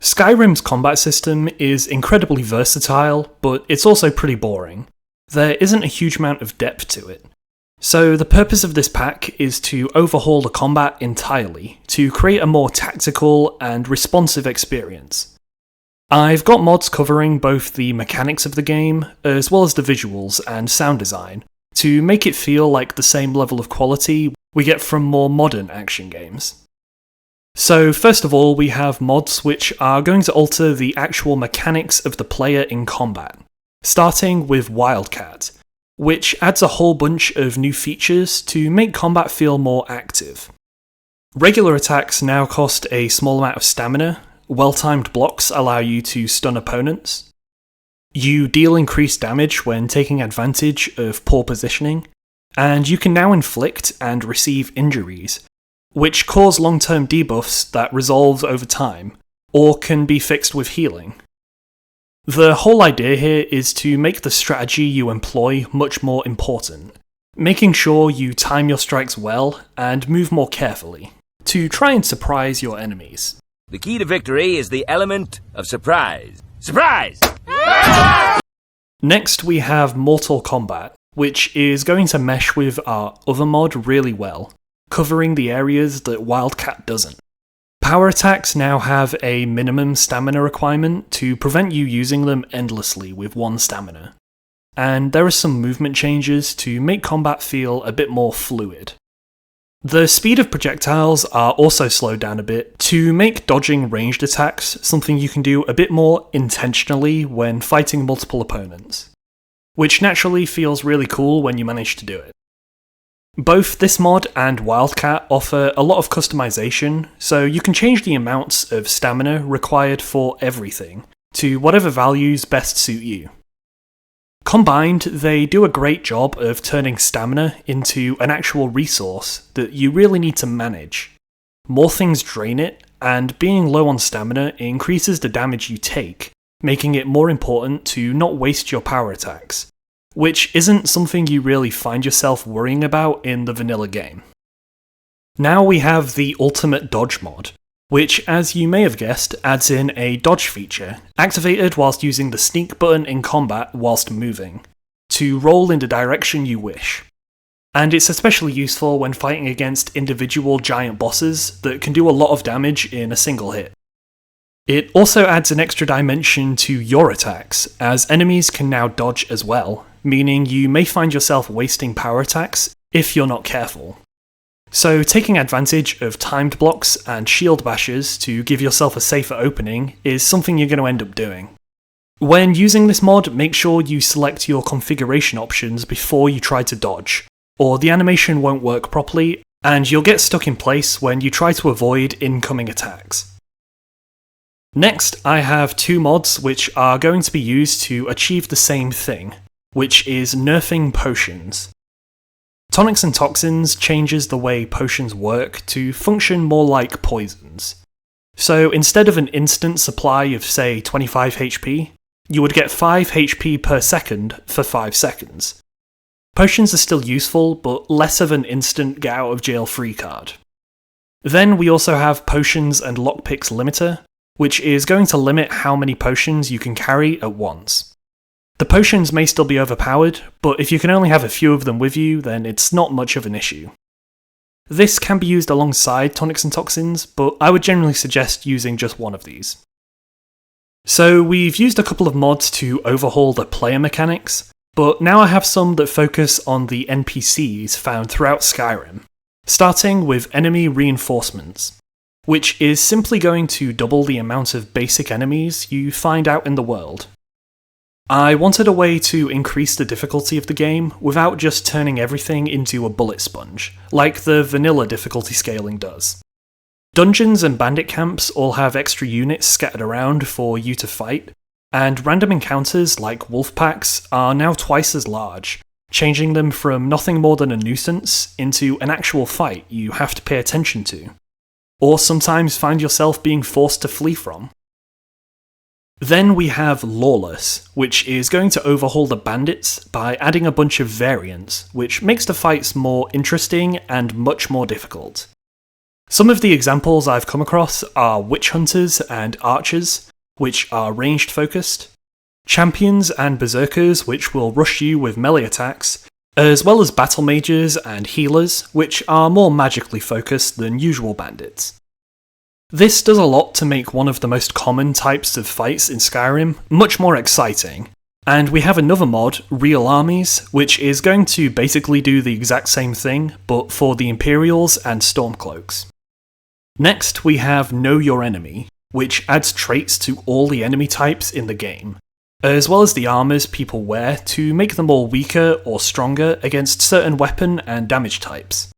Skyrim's combat system is incredibly versatile, but it's also pretty boring. There isn't a huge amount of depth to it. So the purpose of this pack is to overhaul the combat entirely, to create a more tactical and responsive experience. I've got mods covering both the mechanics of the game, as well as the visuals and sound design, to make it feel like the same level of quality we get from more modern action games. So first of all, we have mods which are going to alter the actual mechanics of the player in combat, starting with Wildcat, which adds a whole bunch of new features to make combat feel more active. Regular attacks now cost a small amount of stamina, well-timed blocks allow you to stun opponents, you deal increased damage when taking advantage of poor positioning, and you can now inflict and receive injuries, which cause long-term debuffs that resolve over time, or can be fixed with healing. The whole idea here is to make the strategy you employ much more important, making sure you time your strikes well and move more carefully, to try and surprise your enemies. The key to victory is the element of surprise. Surprise! Next we have Mortal Combat, which is going to mesh with our other mod really well, covering the areas that Wildcat doesn't. Power attacks now have a minimum stamina requirement to prevent you using them endlessly with one stamina. And there are some movement changes to make combat feel a bit more fluid. The speed of projectiles are also slowed down a bit to make dodging ranged attacks something you can do a bit more intentionally when fighting multiple opponents, which naturally feels really cool when you manage to do it. Both this mod and Wildcat offer a lot of customization, so you can change the amounts of stamina required for everything to whatever values best suit you. Combined, they do a great job of turning stamina into an actual resource that you really need to manage. More things drain it, and being low on stamina increases the damage you take, making it more important to not waste your power attacks, which isn't something you really find yourself worrying about in the vanilla game. Now we have the Ultimate Dodge mod, which, as you may have guessed, adds in a dodge feature, activated whilst using the sneak button in combat whilst moving, to roll in the direction you wish. And it's especially useful when fighting against individual giant bosses that can do a lot of damage in a single hit. It also adds an extra dimension to your attacks, as enemies can now dodge as well, meaning you may find yourself wasting power attacks if you're not careful. So taking advantage of timed blocks and shield bashes to give yourself a safer opening is something you're going to end up doing. When using this mod, make sure you select your configuration options before you try to dodge, or the animation won't work properly and you'll get stuck in place when you try to avoid incoming attacks. Next, I have two mods which are going to be used to achieve the same thing, which is nerfing potions. Tonics and Toxins changes the way potions work to function more like poisons. So instead of an instant supply of, say, 25 HP, you would get 5 HP per second for 5 seconds. Potions are still useful, but less of an instant get out of jail free card. Then we also have Potions and Lockpicks Limiter, which is going to limit how many potions you can carry at once. The potions may still be overpowered, but if you can only have a few of them with you, then it's not much of an issue. This can be used alongside Tonics and Toxins, but I would generally suggest using just one of these. So we've used a couple of mods to overhaul the player mechanics, but now I have some that focus on the NPCs found throughout Skyrim, starting with enemy reinforcements, which is simply going to double the amount of basic enemies you find out in the world. I wanted a way to increase the difficulty of the game without just turning everything into a bullet sponge, like the vanilla difficulty scaling does. Dungeons and bandit camps all have extra units scattered around for you to fight, and random encounters like wolf packs are now twice as large, changing them from nothing more than a nuisance into an actual fight you have to pay attention to, or sometimes find yourself being forced to flee from. Then we have Lawless, which is going to overhaul the bandits by adding a bunch of variants, which makes the fights more interesting and much more difficult. Some of the examples I've come across are witch hunters and archers, which are ranged focused, champions and berserkers, which will rush you with melee attacks, as well as battle mages and healers, which are more magically focused than usual bandits. This does a lot to make one of the most common types of fights in Skyrim much more exciting, and we have another mod, Real Armies, which is going to basically do the exact same thing, but for the Imperials and Stormcloaks. Next, we have Know Your Enemy, which adds traits to all the enemy types in the game, as well as the armours people wear to make them all weaker or stronger against certain weapon and damage types.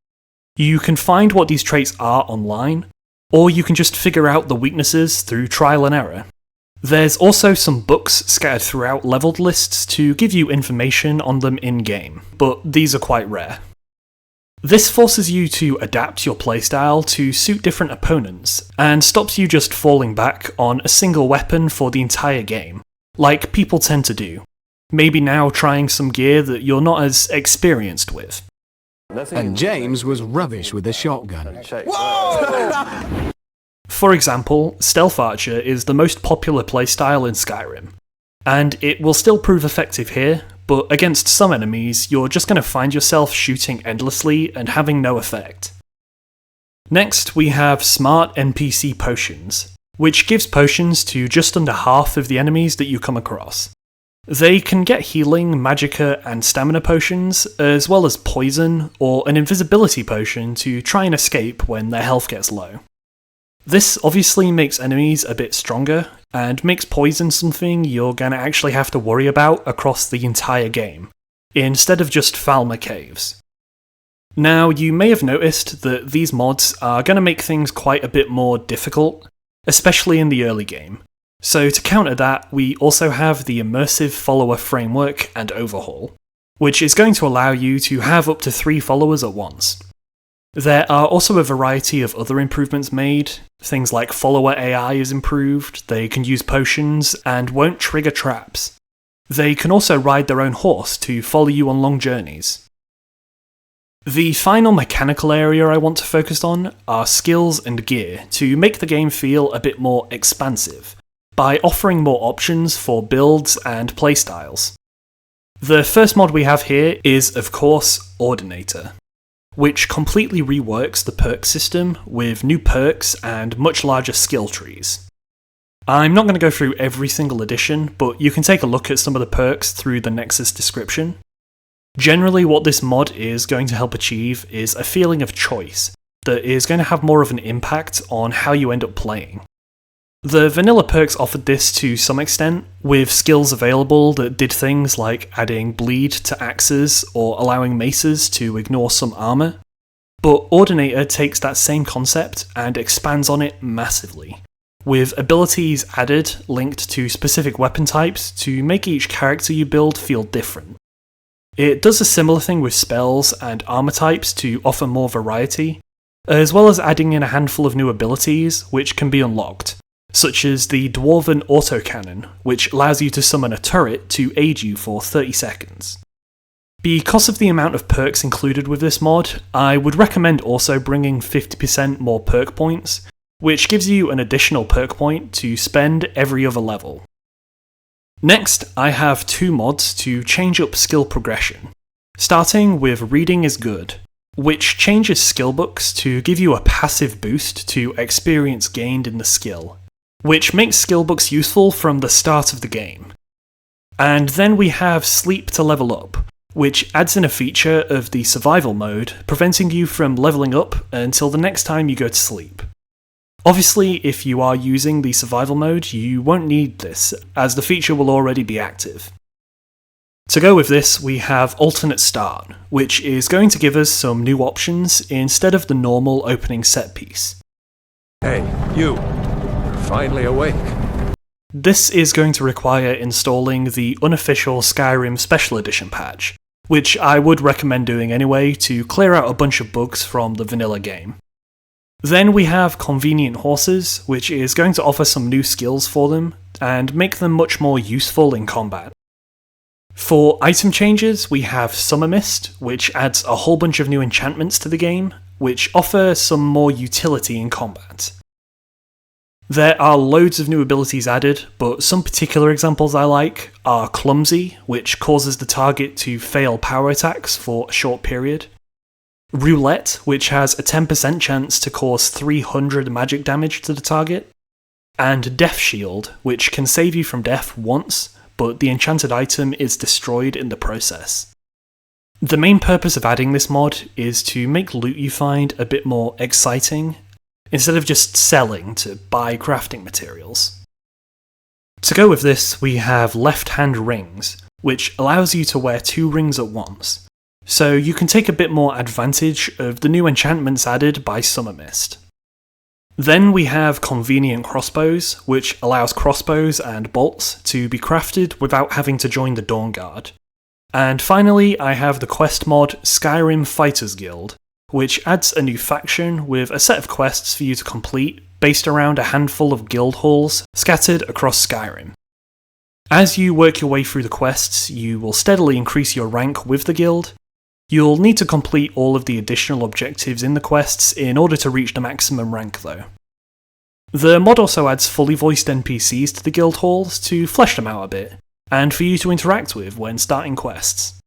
You can find what these traits are online, or you can just figure out the weaknesses through trial and error. There's also some books scattered throughout leveled lists to give you information on them in-game, but these are quite rare. This forces you to adapt your playstyle to suit different opponents, and stops you just falling back on a single weapon for the entire game, like people tend to do, maybe now trying some gear that you're not as experienced with. And James was rubbish with a shotgun. For example, Stealth Archer is the most popular playstyle in Skyrim, and it will still prove effective here, but against some enemies you're just going to find yourself shooting endlessly and having no effect. Next we have Smart NPC Potions, which gives potions to just under half of the enemies that you come across. They can get healing, magicka and stamina potions, as well as poison or an invisibility potion to try and escape when their health gets low. This obviously makes enemies a bit stronger, and makes poison something you're gonna actually have to worry about across the entire game, instead of just Falmer Caves. Now, you may have noticed that these mods are gonna make things quite a bit more difficult, especially in the early game. So to counter that, we also have the Immersive Follower Framework and Overhaul, which is going to allow you to have up to 3 followers at once. There are also a variety of other improvements made. Things like follower AI is improved, they can use potions, and won't trigger traps. They can also ride their own horse to follow you on long journeys. The final mechanical area I want to focus on are skills and gear to make the game feel a bit more expansive, by offering more options for builds and playstyles. The first mod we have here is, of course, Ordinator, which completely reworks the perk system with new perks and much larger skill trees. I'm not going to go through every single addition, but you can take a look at some of the perks through the Nexus description. Generally, what this mod is going to help achieve is a feeling of choice that is going to have more of an impact on how you end up playing. The vanilla perks offered this to some extent, with skills available that did things like adding bleed to axes or allowing maces to ignore some armour, but Ordinator takes that same concept and expands on it massively, with abilities added linked to specific weapon types to make each character you build feel different. It does a similar thing with spells and armour types to offer more variety, as well as adding in a handful of new abilities which can be unlocked, such as the Dwarven Autocannon, which allows you to summon a turret to aid you for 30 seconds. Because of the amount of perks included with this mod, I would recommend also bringing 50% more perk points, which gives you an additional perk point to spend every other level. Next, I have 2 mods to change up skill progression, starting with Reading is Good, which changes skill books to give you a passive boost to experience gained in the skill, which makes skill books useful from the start of the game. And then we have Sleep to Level Up, which adds in a feature of the survival mode, preventing you from leveling up until the next time you go to sleep. Obviously, if you are using the survival mode, you won't need this, as the feature will already be active. To go with this, we have Alternate Start, which is going to give us some new options instead of the normal opening set piece. Hey, you! Finally awake. This is going to require installing the Unofficial Skyrim Special Edition patch, which I would recommend doing anyway to clear out a bunch of bugs from the vanilla game. Then we have Convenient Horses, which is going to offer some new skills for them, and make them much more useful in combat. For item changes, we have Summermyst, which adds a whole bunch of new enchantments to the game, which offer some more utility in combat. There are loads of new abilities added, but some particular examples I like are Clumsy, which causes the target to fail power attacks for a short period, Roulette, which has a 10% chance to cause 300 magic damage to the target, and Death Shield, which can save you from death once, but the enchanted item is destroyed in the process. The main purpose of adding this mod is to make loot you find a bit more exciting, instead of just selling to buy crafting materials. To go with this, we have left hand rings, which allows you to wear 2 rings at once, so you can take a bit more advantage of the new enchantments added by Summermyst. Then we have convenient crossbows, which allows crossbows and bolts to be crafted without having to join the Dawn Guard. And finally, I have the quest mod Skyrim Fighters Guild, which adds a new faction with a set of quests for you to complete based around a handful of guild halls scattered across Skyrim. As you work your way through the quests, you will steadily increase your rank with the guild. You'll need to complete all of the additional objectives in the quests in order to reach the maximum rank though. The mod also adds fully voiced NPCs to the guild halls to flesh them out a bit, and for you to interact with when starting quests.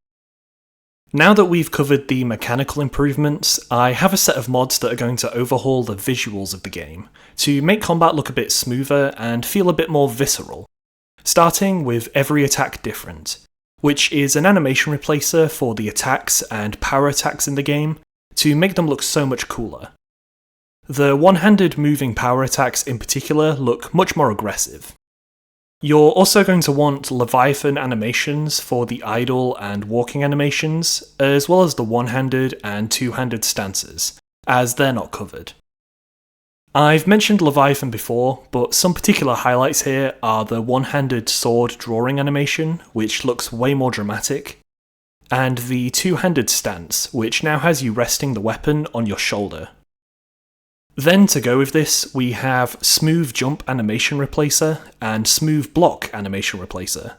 Now that we've covered the mechanical improvements, I have a set of mods that are going to overhaul the visuals of the game, to make combat look a bit smoother and feel a bit more visceral. Starting with Every Attack Different, which is an animation replacer for the attacks and power attacks in the game, to make them look so much cooler. The one-handed moving power attacks in particular look much more aggressive. You're also going to want Leviathan animations for the idle and walking animations, as well as the one-handed and two-handed stances, as they're not covered. I've mentioned Leviathan before, but some particular highlights here are the one-handed sword drawing animation, which looks way more dramatic, and the two-handed stance, which now has you resting the weapon on your shoulder. Then to go with this, we have Smooth Jump Animation Replacer and Smooth Block Animation Replacer.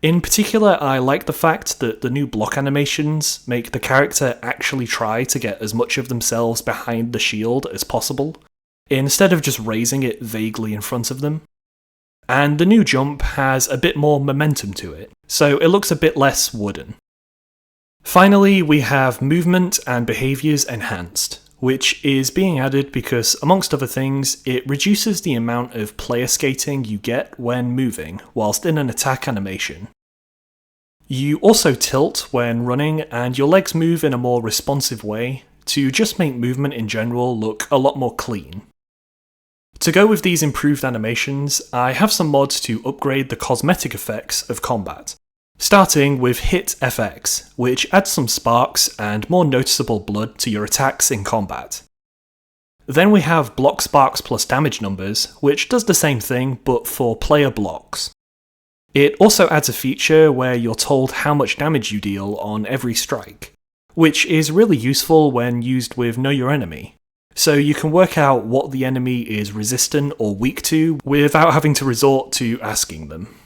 In particular, I like the fact that the new block animations make the character actually try to get as much of themselves behind the shield as possible, instead of just raising it vaguely in front of them. And the new jump has a bit more momentum to it, so it looks a bit less wooden. Finally, we have Movement and Behaviours Enhanced, which is being added because, amongst other things, it reduces the amount of player skating you get when moving whilst in an attack animation. You also tilt when running, and your legs move in a more responsive way to just make movement in general look a lot more clean. To go with these improved animations, I have some mods to upgrade the cosmetic effects of combat. Starting with Hit FX, which adds some sparks and more noticeable blood to your attacks in combat. Then we have Block Sparks plus damage numbers, which does the same thing but for player blocks. It also adds a feature where you're told how much damage you deal on every strike, which is really useful when used with Know Your Enemy, so you can work out what the enemy is resistant or weak to without having to resort to asking them.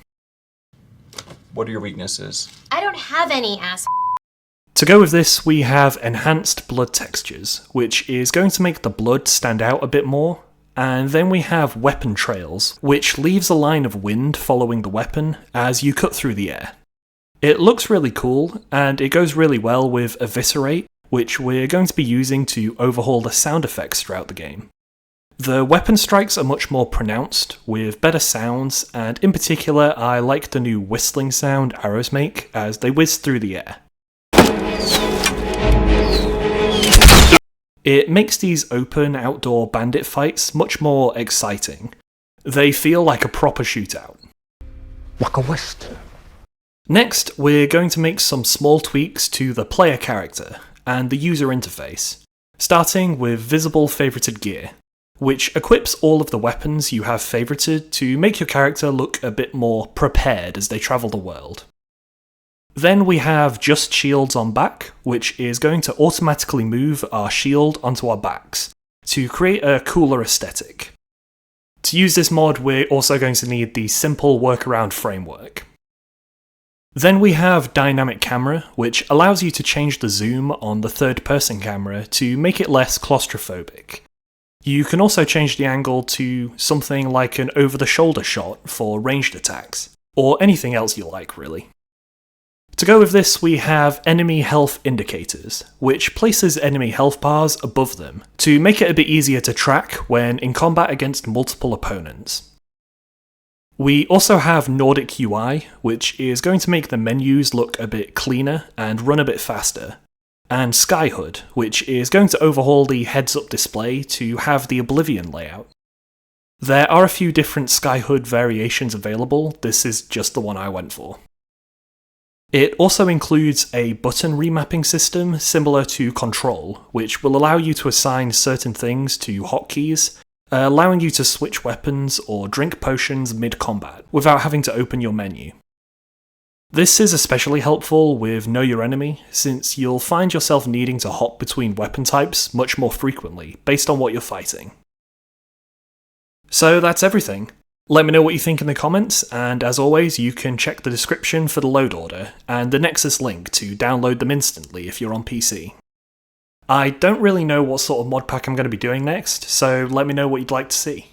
What are your weaknesses? I don't have any, ass. To go with this, we have Enhanced Blood Textures, which is going to make the blood stand out a bit more, and then we have Weapon Trails, which leaves a line of wind following the weapon as you cut through the air. It looks really cool, and it goes really well with Eviscerate, which we're going to be using to overhaul the sound effects throughout the game. The weapon strikes are much more pronounced, with better sounds, and in particular I like the new whistling sound arrows make as they whiz through the air. It makes these open outdoor bandit fights much more exciting. They feel like a proper shootout. Waka West. Next, we're going to make some small tweaks to the player character and the user interface, starting with Visible Favorited Gear, which equips all of the weapons you have favorited to make your character look a bit more prepared as they travel the world. Then we have Just Shields on Back, which is going to automatically move our shield onto our backs, to create a cooler aesthetic. To use this mod, we're also going to need the simple workaround framework. Then we have Dynamic Camera, which allows you to change the zoom on the third-person camera to make it less claustrophobic. You can also change the angle to something like an over-the-shoulder shot for ranged attacks, or anything else you like, really. To go with this, we have Enemy Health Indicators, which places enemy health bars above them to make it a bit easier to track when in combat against multiple opponents. We also have Nordic UI, which is going to make the menus look a bit cleaner and run a bit faster, and Skyhood, which is going to overhaul the heads-up display to have the Oblivion layout. There are a few different Skyhood variations available, this is just the one I went for. It also includes a button remapping system similar to Control, which will allow you to assign certain things to hotkeys, allowing you to switch weapons or drink potions mid-combat without having to open your menu. This is especially helpful with Know Your Enemy, since you'll find yourself needing to hop between weapon types much more frequently based on what you're fighting. So that's everything. Let me know what you think in the comments, and as always, you can check the description for the load order and the Nexus link to download them instantly if you're on PC. I don't really know what sort of mod pack I'm going to be doing next, so let me know what you'd like to see.